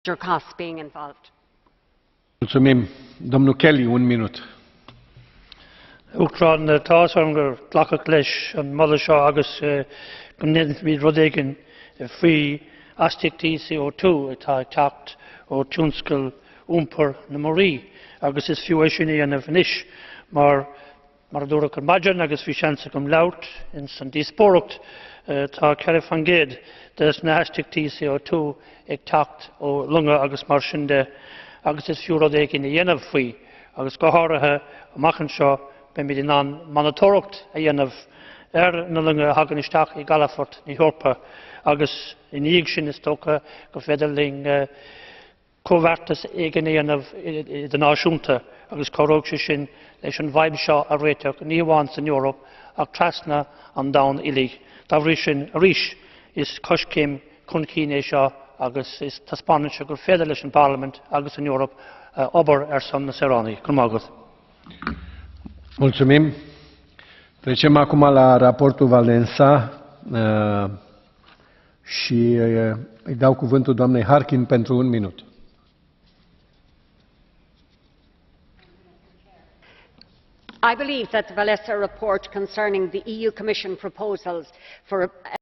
costs being involved. Mulțumim. Domnul Kelly, un minut. Uachtarán tásangar ghlacadh leis an mala seo agus go mbeadh rud éigin faoi astaíochtaí CO2 atá teacht ó tiúnscail iompar na Moraí agus is fiú é sin a dhéanamh anois mar dúradh an maidin agus bhí seansa go labhairt in san díospóireacht tá ceithre fan gcéad des na astaíochtaí CO2 ag teacht ó lunga agus mar sin de agus is fiú rud éigin a dhéanamh faoi agus go háirithe amach anseo be mí an manatóireacht a dhéanamh na lunga hagan isteach i Galafort ní Eorpa agus in íag sin is tócha go féidirling cóhhartas éigin a dhéanamh i do náisiúnta agus choróg sé sin leis an bhaid seo a réiteach ní amháin san Eorop ach trasna an domhan uilig. Tá bhrí sin arís is coscéim chun cíné seo agus is taspáinse gur féidir leis an Parliament agus an Eorop obair ar son na Saoránaí. Chomh Mulțumim. Trecem acum la raportul Valența și îi dau cuvântul doamnei Harkin pentru un minut. I believe that the Wałęsa report concerning the EU Commission proposals for